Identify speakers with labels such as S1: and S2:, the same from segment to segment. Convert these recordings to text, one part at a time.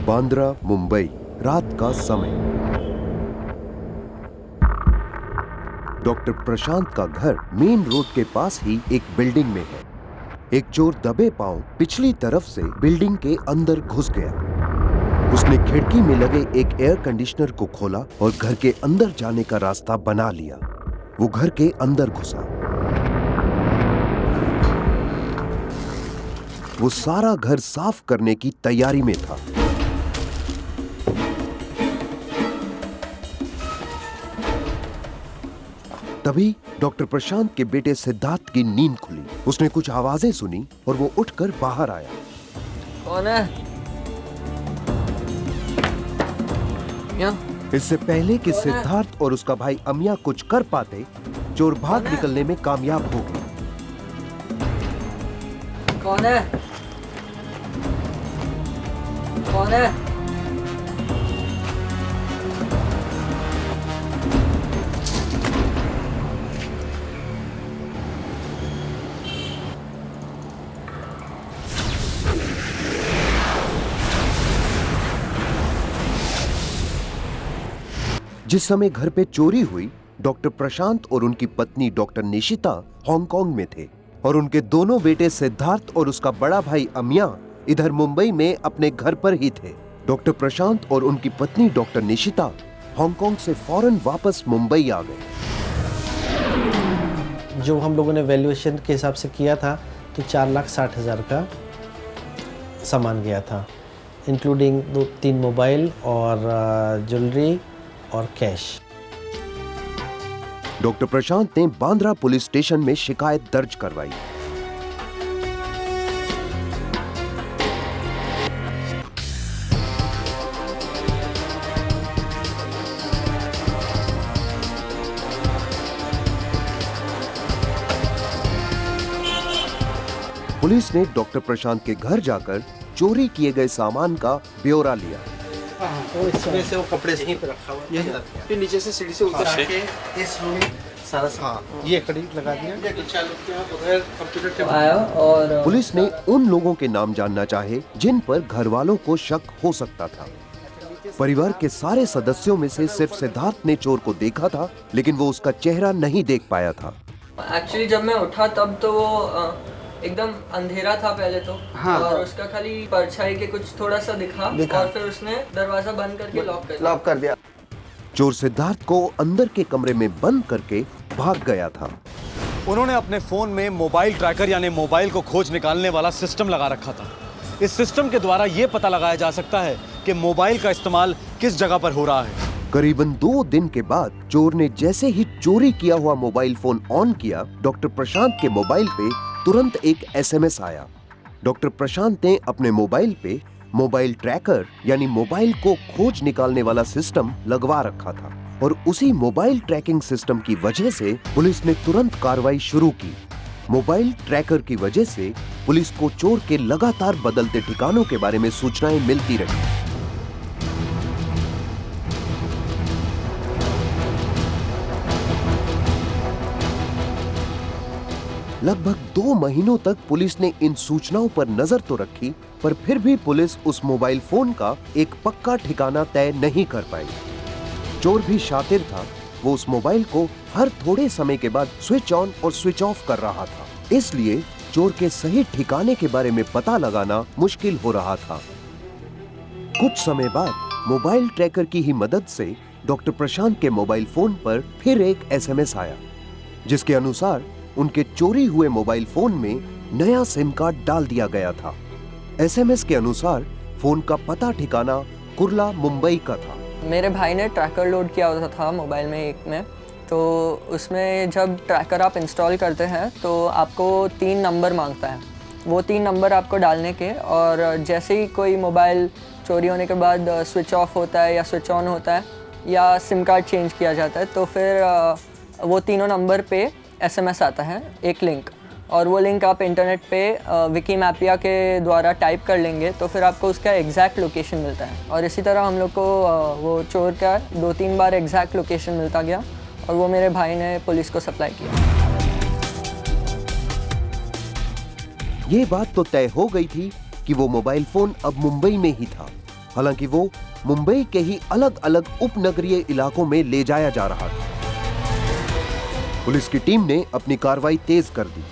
S1: बांद्रा, मुंबई, रात का समय। डॉक्टर प्रशांत का घर मेन रोड के पास ही एक बिल्डिंग में है। एक चोर दबे पांव पिछली तरफ से बिल्डिंग के अंदर घुस गया। उसने खिड़की में लगे एक एयर कंडीशनर को खोला और घर के अंदर जाने का रास्ता बना लिया। वो घर के अंदर घुसा। वो सारा घर साफ करने की तैयारी में था। तभी डॉक्टर प्रशांत के बेटे सिद्धार्थ की नींद खुली। उसने कुछ आवाजें सुनी और वो उठकर बाहर आया।
S2: कौन है?
S1: इससे पहले कि सिद्धार्थ और उसका भाई अमिया कुछ कर पाते, चोर भाग निकलने में कामयाब हो गए।
S2: कौन है? कौन है?
S1: जिस समय घर पे चोरी हुई, डॉक्टर प्रशांत और उनकी पत्नी डॉक्टर निशिता हांगकांग में थे और उनके दोनों बेटे सिद्धार्थ और उसका बड़ा भाई अमिया इधर मुंबई में अपने घर पर ही थे। डॉक्टर प्रशांत और उनकी पत्नी डॉक्टर निशिता हांगकांग से फौरन वापस मुंबई आ गए।
S3: जो हम लोगों ने वैल्यूएशन के हिसाब से किया था तो 4,60,000 का सामान गया था, इंक्लूडिंग 2-3 मोबाइल और ज्वेलरी और कैश।
S1: डॉक्टर प्रशांत ने बांद्रा पुलिस स्टेशन में शिकायत दर्ज करवाई। पुलिस ने डॉक्टर प्रशांत के घर जाकर चोरी किए गए सामान का ब्यौरा लिया।
S3: तो इसमें से वो कपड़े यहीं पे रखा हुआ है,
S4: फिर नीचे से सीढ़ी से उतर आके
S3: इस रूम में सारा ये कड़ी लगा दिया।
S4: उधर कंप्यूटर टेबल
S2: आया और
S1: पुलिस ने उन लोगों के नाम जानना चाहे जिन पर घर वालों को शक हो सकता था। परिवार के सारे सदस्यों में से सिर्फ सिद्धार्थ ने चोर को देखा था, लेकिन वो उसका चेहरा नहीं देख पाया था।
S2: एक्चुअली जब मैं उठा तब तो वो एकदम अंधेरा था पहले तो।
S4: हाँ।
S2: और उसका खाली परछाई के कुछ थोड़ा सा दिखा और फिर उसने दरवाजा बंद करके लॉक कर दिया।
S1: चोर सिद्धार्थ को अंदर के कमरे में बंद करके भाग गया था।
S5: उन्होंने अपने फोन में मोबाइल ट्रैकर यानी मोबाइल को खोज निकालने वाला सिस्टम लगा रखा था। इस सिस्टम के द्वारा यह पता लगाया जा सकता है कि मोबाइल का इस्तेमाल किस जगह पर हो रहा है।
S1: करीबन 2 दिन के बाद चोर ने जैसे ही चोरी किया हुआ मोबाइल फोन ऑन किया, डॉक्टर प्रशांत के मोबाइल पे तुरंत एक एसएमएस आया। डॉक्टर प्रशांत ने अपने मोबाइल पे मोबाइल ट्रैकर यानी मोबाइल को खोज निकालने वाला सिस्टम लगवा रखा था और उसी मोबाइल ट्रैकिंग सिस्टम की वजह से पुलिस ने तुरंत कार्रवाई शुरू की। मोबाइल ट्रैकर की वजह से पुलिस को चोर के लगातार बदलते ठिकानों के बारे में सूचनाएं मिलती रही। लगभग 2 महीनों तक पुलिस ने इन सूचनाओं पर नजर तो रखी, पर फिर भी पुलिस उस मोबाइल फोन का एक पक्का ठिकाना तय नहीं कर पाई। चोर भी शातिर था। वो उस मोबाइल को हर थोड़े समय के बाद स्विच ऑन और स्विच ऑफ कर रहा था, इसलिए चोर के सही ठिकाने के बारे में पता लगाना मुश्किल हो रहा था। कुछ समय बाद मोबाइल ट्रैकर की ही मदद से डॉक्टर प्रशांत के मोबाइल फोन पर फिर एक एसएमएस आया, जिसके अनुसार उनके चोरी हुए मोबाइल फोन में नया सिम कार्ड डाल दिया गया था। एसएमएस के अनुसार फोन का पता ठिकाना कुर्ला, मुंबई का था।
S2: मेरे भाई ने ट्रैकर लोड किया हुआ था मोबाइल में एक में, तो उसमें जब ट्रैकर आप इंस्टॉल करते हैं तो आपको 3 नंबर मांगता है। वो 3 नंबर आपको डालने के, और जैसे ही कोई मोबाइल चोरी होने के बाद स्विच ऑफ होता है या स्विच ऑन होता है या सिम कार्ड चेंज किया जाता है, तो फिर वो तीनों नंबर पे एसएमएस आता है, एक लिंक, और वो लिंक आप इंटरनेट पे विकीमैपिया के द्वारा टाइप कर लेंगे तो फिर आपको उसका एग्जैक्ट लोकेशन मिलता है। और इसी तरह हम लोग को वो चोर का 2-3 बार एग्जैक्ट लोकेशन मिलता गया और वो मेरे भाई ने पुलिस को सप्लाई किया।
S1: ये बात तो तय हो गई थी कि वो मोबाइल फोन अब मुंबई में ही था। हालांकि वो मुंबई के ही अलग अलग उपनगरीय इलाकों में ले जाया जा रहा था। पुलिस की टीम ने अपनी कार्रवाई तेज कर दी।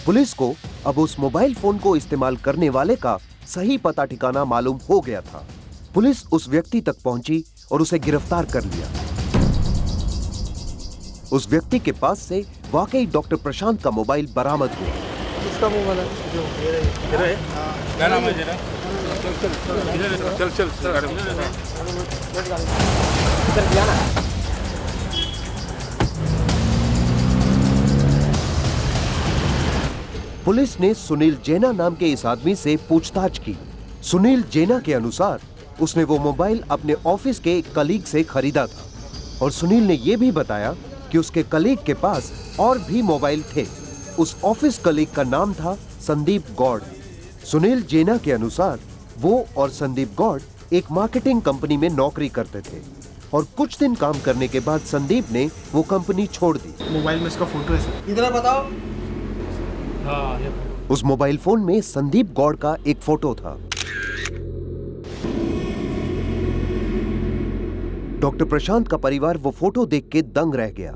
S1: पुलिस को अब उस मोबाइल फोन को इस्तेमाल करने वाले का सही पता ठिकाना मालूम हो गया था। पुलिस उस व्यक्ति तक पहुंची और उसे गिरफ्तार कर लिया। उस व्यक्ति के पास से वाकई डॉक्टर प्रशांत का मोबाइल बरामद हुआ।
S4: किसका मोबाइल है? जो तेरा है? क्या नाम है तेरा? चल चल चल गाड़ी में।
S1: पुलिस ने सुनील जैना नाम के इस आदमी से पूछताछ की। सुनील जैना के अनुसार उसने वो मोबाइल अपने ऑफिस के एक कलीग से खरीदा था और सुनील ने यह भी बताया कि उसके कलीग के पास और भी मोबाइल थे। उस ऑफिस कलीग का नाम था संदीप गौड़। सुनील जैना के अनुसार वो और संदीप गौड़ एक मार्केटिंग कंपनी में नौकरी करते थे और कुछ दिन काम करने के बाद संदीप ने वो कंपनी छोड़ दी।
S4: मोबाइल में इसका फोटो है सर। इधर बताओ। हाँ,
S1: उस मोबाइल फोन में संदीप गौड़ का एक फोटो था। डॉक्टर प्रशांत का परिवार वो फोटो देख के दंग रह गया।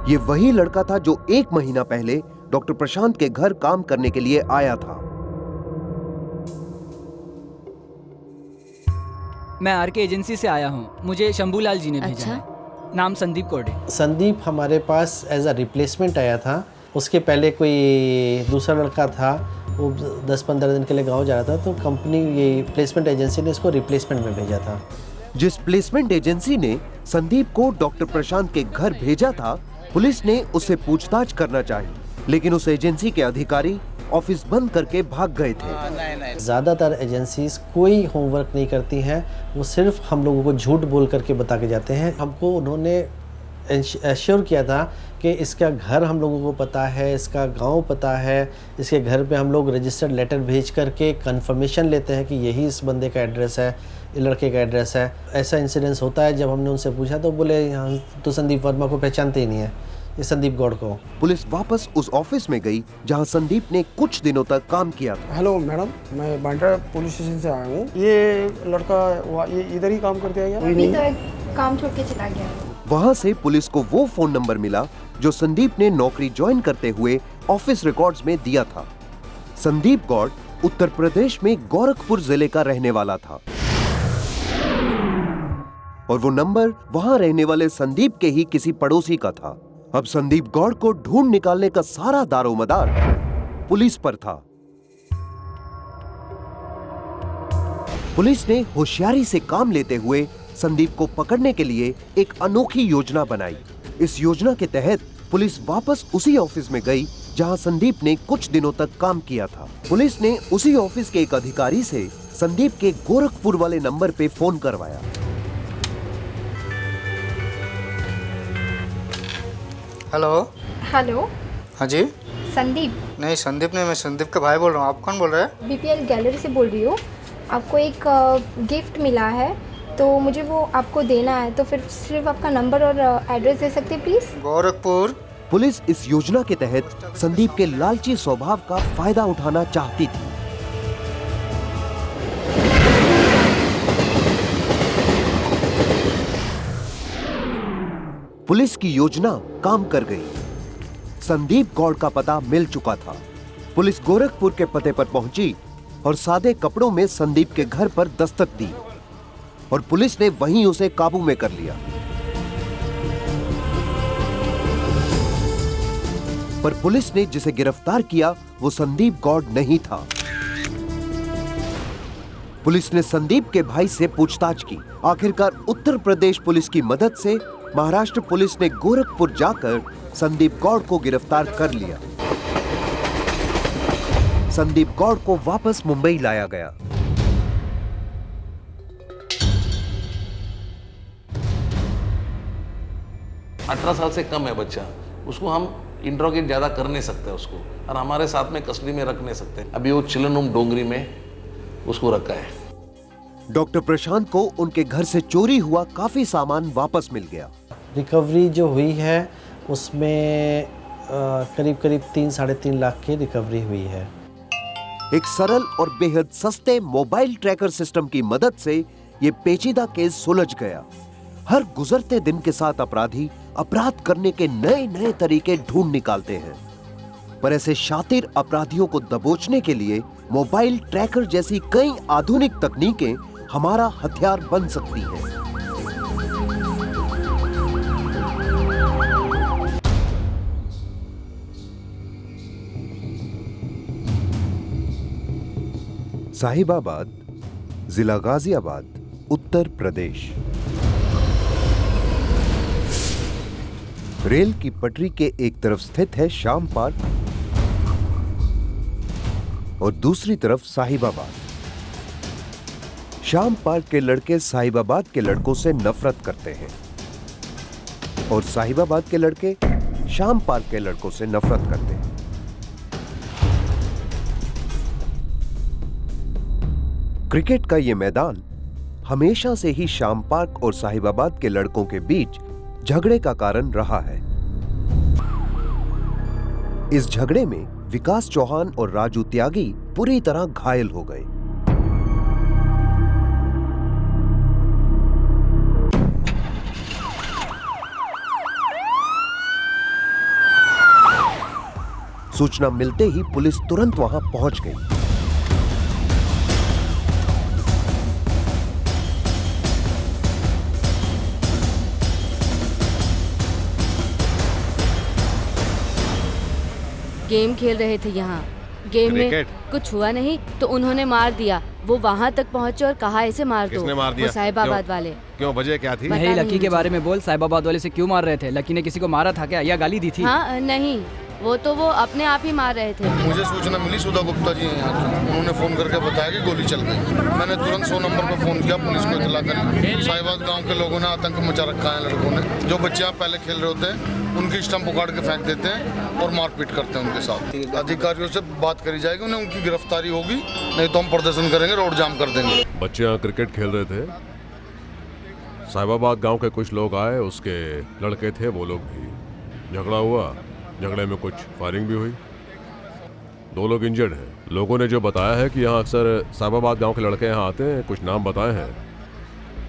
S1: ये वही लड़का था जो 1 महीना पहले डॉक्टर प्रशांत के घर काम करने के लिए आया था।
S6: मैं आर के एजेंसी से आया हूँ। मुझे शंभूलाल जी ने भेजा है। नाम संदीप कोडे।
S3: संदीप हमारे पास एज अ रिप्लेसमेंट आया था। उसके पहले कोई दूसरा लड़का था, वो 10-15 दिन के लिए गांव जा रहा था, तो कंपनी ये प्लेसमेंट एजेंसी ने इसको रिप्लेसमेंट में भेजा था।
S1: जिस प्लेसमेंट एजेंसी ने संदीप को डॉक्टर प्रशांत के घर भेजा था, पुलिस ने उससे पूछताछ करना चाही, लेकिन उस एजेंसी के अधिकारी ऑफिस बंद करके भाग गए थे।
S3: ज़्यादातर एजेंसीज कोई होमवर्क नहीं करती हैं, वो सिर्फ हम लोगों को झूठ बोल करके बता के जाते हैं। हमको उन्होंने एश्योर किया था कि इसका घर हम लोगों को पता है, इसका गांव पता है, इसके घर पे हम लोग रजिस्टर्ड लेटर भेज करके कंफर्मेशन लेते हैं कि यही इस बंदे का एड्रेस है, ये लड़के का एड्रेस है। ऐसा इंसिडेंस होता है। जब हमने उनसे पूछा तो बोले यहाँ तो संदीप वर्मा को पहचानते ही नहीं है, ये संदीप गौड़ को।
S1: पुलिस वापस उस ऑफिस में गई जहां संदीप ने कुछ दिनों तक काम किया था।
S4: हेलो मैडम, मैं बांद्रा पुलिस स्टेशन से आया हूँ। ये लड़का ये इधर ही काम करते हैं क्या?
S7: अभी तो काम छोड़ के चला गया।
S1: वहां से पुलिस को वो फोन नंबर मिला जो संदीप ने नौकरी ज्वाइन करते हुए ऑफिस रिकॉर्ड्स में दिया था। संदीप गौड़ उत्तर प्रदेश में गोरखपुर जिले का रहने वाला था और वो नंबर वहां रहने वाले संदीप के ही किसी पड़ोसी का था। अब संदीप गौड़ को ढूंढ निकालने का सारा दारोमदार पुलिस पर था। पुलिस ने होशियारी से काम लेते हुए संदीप को पकड़ने के लिए एक अनोखी योजना बनाई। इस योजना के तहत पुलिस वापस उसी ऑफिस में गई जहां संदीप ने कुछ दिनों तक काम किया था। पुलिस ने उसी ऑफिस के एक अधिकारी से संदीप के गोरखपुर वाले नंबर पे फोन करवाया।
S8: हेलो।
S7: हेलो।
S8: हाँ जी।
S7: संदीप?
S8: नहीं संदीप नहीं, मैं संदीप का भाई बोल रहा हूँ। आप कौन बोल रहे हैं?
S7: बीपीएल गैलरी से बोल रही हूँ। आपको एक गिफ्ट मिला है तो मुझे वो आपको देना है, तो फिर सिर्फ आपका नंबर और एड्रेस दे सकते हैं प्लीज?
S8: गोरखपुर।
S1: पुलिस इस योजना के तहत संदीप के लालची स्वभाव का फायदा उठाना चाहती थी। पुलिस की योजना काम कर गई। संदीप गौड़ का पता मिल चुका था। पुलिस गोरखपुर के पते पर पहुंची और सादे कपड़ों में संदीप के घर पर दस्तक दी और पुलिस ने वहीं उसे काबू में कर लिया। पर पुलिस ने जिसे गिरफ्तार किया वो संदीप गौड़ नहीं था। पुलिस ने संदीप के भाई से पूछताछ की। आखिरकार उत्तर प्रदेश पुलिस की मदद से महाराष्ट्र पुलिस ने गोरखपुर जाकर संदीप गौड़ को गिरफ्तार कर लिया। संदीप गौड़ को वापस मुंबई लाया गया।
S9: अठारह साल से कम है बच्चा, उसको हम इंट्रोगेट ज़्यादा कर नहीं सकते उसको, और हमारे साथ में कस्टडी में रख नहीं सकते। अभी वो चिलन रूम डोंगरी में उसको रखा है।
S1: डॉक्टर प्रशांत को उनके घर से चोरी हुआ काफी सामान वापस मिल गया।
S3: रिकवरी जो हुई है उसमें करीब करीब 3-3.5 लाख की रिकवरी हुई है।
S1: एक सरल और बेहद सस्ते मोबाइल ट्रैकर सिस्टम की मदद से ये पेचीदा केस सुलझ गया। हर गुजरते दिन के साथ अपराधी अपराध करने के नए नए तरीके ढूंढ निकालते हैं, पर ऐसे शातिर अपराधियों को दबोचने के लिए मोबाइल ट्रैकर जैसी कई आधुनिक तकनीकें हमारा हथियार बन सकती हैं। साहिबाबाद, जिला गाजियाबाद, उत्तर प्रदेश। रेल की पटरी के एक तरफ स्थित है श्याम पार्क और दूसरी तरफ साहिबाबाद। श्याम पार्क के लड़के साहिबाबाद के लड़कों से नफरत करते हैं और साहिबाबाद के लड़के श्याम पार्क के लड़कों से नफरत करते हैं। क्रिकेट का यह मैदान हमेशा से ही श्याम पार्क और साहिबाबाद के लड़कों के बीच झगड़े का कारण रहा है। इस झगड़े में विकास चौहान और राजू त्यागी पूरी तरह घायल हो गए। सूचना मिलते ही पुलिस तुरंत वहां पहुंच गई।
S10: गेम खेल रहे थे यहाँ। गेम में कुछ हुआ नहीं तो उन्होंने मार दिया। वो वहाँ तक पहुँचे और कहा ऐसे मार दो।
S11: किसने मार दिया?
S10: वो साहिबाबाद वाले।
S11: क्यों, वजह क्या थी?
S6: नहीं, लकी के बारे में बोल। साहिबाबाद वाले से क्यों मार रहे थे? लकी ने किसी को मारा था क्या या गाली दी थी?
S10: हाँ नहीं, वो अपने आप ही मार रहे थे।
S12: मुझे सूचना मिली, सुधा गुप्ता जी हैं यहाँ की, उन्होंने फोन करके बताया कि गोली चल गई। मैंने तुरंत 100 नंबर पर फोन किया, पुलिस को इतला करी। साहिबाबाद गांव के लोगों ने आतंक मचा रखा है। लड़कों ने, जो बच्चे यहाँ पहले खेल रहे होते हैं उनकी स्टंप उखाड़ के फेंक देते हैं और मारपीट करते हैं उनके साथ। अधिकारियों से बात करी जाएगी, उन्हें उनकी गिरफ्तारी होगी, नहीं तो हम प्रदर्शन करेंगे, रोड जाम कर देंगे।
S11: बच्चे यहाँ क्रिकेट खेल रहे थे, साहिबाबाद गांव के कुछ लोग आए, उसके लड़के थे, वो लोग भी झगड़ा हुआ। झगड़े में कुछ फायरिंग भी हुई, 2 लोग इंजर्ड हैं। लोगों ने जो बताया है कि यहाँ अक्सर साहिबाबाद गांव के लड़के यहाँ आते हैं, कुछ नाम बताए हैं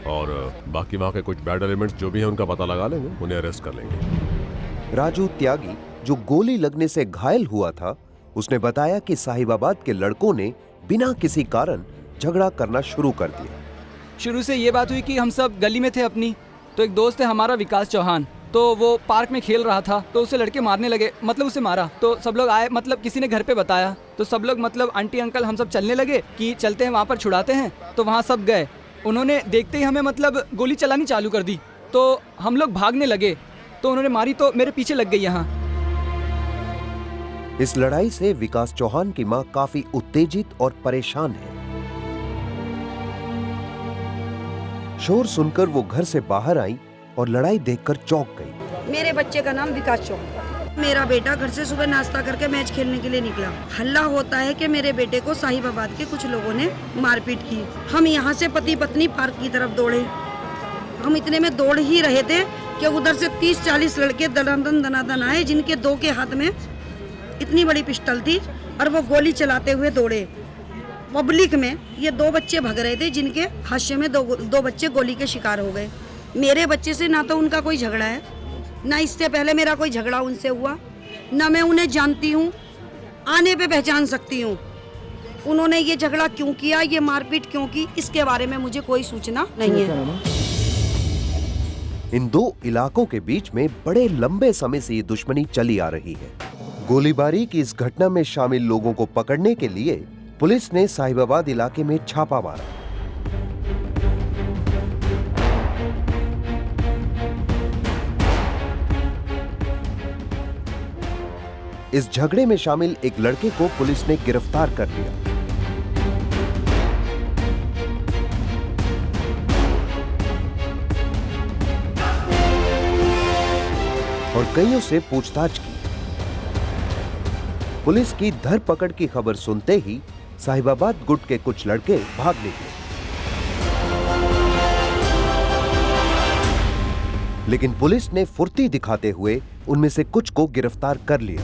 S11: और बाकी वहाँ के कुछ बैड एलिमेंट्स जो भी हैं उनका पता लगा लेंगे, उन्हें अरेस्ट कर लेंगे।
S1: राजू त्यागी, जो गोली लगने से घायल हुआ था, उसने बताया कि साहिबाबाद के लड़कों ने बिना किसी कारण झगड़ा करना शुरू कर दिया।
S6: शुरू से ये बात हुई कि हम सब गली में थे अपनी, तो एक दोस्त है हमारा विकास चौहान, तो वो पार्क में खेल रहा था, तो उसे लड़के मारने लगे, मतलब उसे मारा। तो सब लोग आए, मतलब किसी ने घर पे बताया, तो सब लोग मतलब आंटी अंकल हम सब चलने लगे कि चलते हैं वहाँ पर छुड़ाते हैं। तो वहाँ सब गए, उन्होंने देखते ही हमें मतलब गोली चलानी चालू कर दी, तो हम लोग भागने लगे, तो उन्होंने मारी तो मेरे पीछे लग गई यहाँ।
S1: इस लड़ाई से विकास चौहान की मां काफी उत्तेजित और परेशान है। शोर सुनकर वो घर से बाहर आई और लड़ाई देखकर चौंक गई।
S13: मेरे बच्चे का नाम विकास चौहान। मेरा बेटा घर से सुबह नाश्ता करके मैच खेलने के लिए निकला। हल्ला होता है कि मेरे बेटे को साहिबाबाद के कुछ लोगों ने मारपीट की। हम यहाँ से पति पत्नी पार्क की तरफ दौड़े। हम इतने में दौड़ ही रहे थे कि उधर से 30-40 लड़के दनादन आए, जिनके 2 के हाथ में इतनी बड़ी पिस्टल थी और वो गोली चलाते हुए दौड़े। पब्लिक में ये 2 बच्चे भाग रहे थे, जिनके हादसे में दो बच्चे गोली के शिकार हो गए। मेरे बच्चे से ना तो उनका कोई झगड़ा है, ना इससे पहले मेरा कोई झगड़ा उनसे हुआ, ना मैं उन्हें जानती हूँ, आने पे पहचान सकती हूँ। उन्होंने ये झगड़ा क्यों किया, ये मारपीट क्यों की, इसके बारे में मुझे कोई सूचना नहीं है।
S1: इन 2 इलाकों के बीच में बड़े लंबे समय से ये दुश्मनी चली आ रही है। गोलीबारी की इस घटना में शामिल लोगों को पकड़ने के लिए पुलिस ने साहिबाबाद इलाके में छापा मारा। इस झगड़े में शामिल एक लड़के को पुलिस ने गिरफ्तार कर लिया। और कईयों से पूछताछ की। पुलिस की धरपकड़ की खबर सुनते ही साहिबाबाद गुट के कुछ लड़के भाग निकले। लेकिन पुलिस ने फुर्ती दिखाते हुए उनमें से कुछ को गिरफ्तार कर लिया।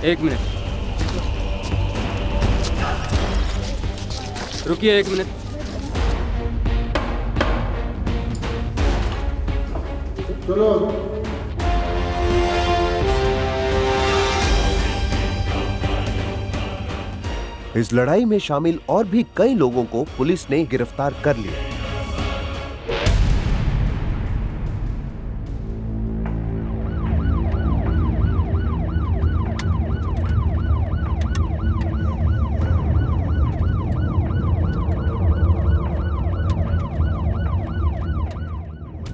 S14: एक मिनट रुकिए, 1 मिनट।
S12: चलो।
S1: इस लड़ाई में शामिल और भी कई लोगों को पुलिस ने गिरफ्तार कर लिया।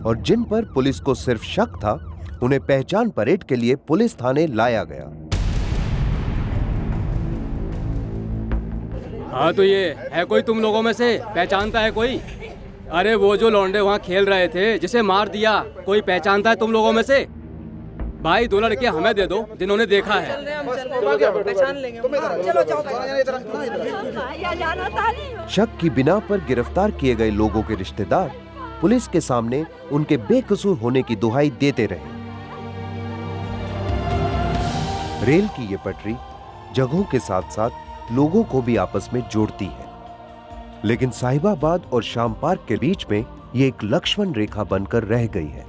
S1: और जिन पर पुलिस को सिर्फ शक था, उन्हें पहचान परेड के लिए पुलिस थाने लाया गया।
S14: हाँ तो ये है कोई तुम लोगों में से पहचानता है कोई? अरे वो जो लौंडे वहाँ खेल रहे थे जिसे मार दिया, कोई पहचानता है तुम लोगों में से? भाई 2 लड़के हमें दे दो जिन्होंने देखा है।
S1: शक की बिना पर गिरफ्तार किए गए लोगों के रिश्तेदार पुलिस के सामने उनके बेकसूर होने की दुहाई देते रहे। रेल की ये पटरी जगहों के साथ साथ लोगों को भी आपस में जोड़ती है, लेकिन साहिबाबाद और शाम पार्क के बीच में ये एक लक्ष्मण रेखा बनकर रह गई है।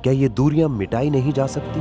S1: क्या ये दूरियां मिटाई नहीं जा सकती?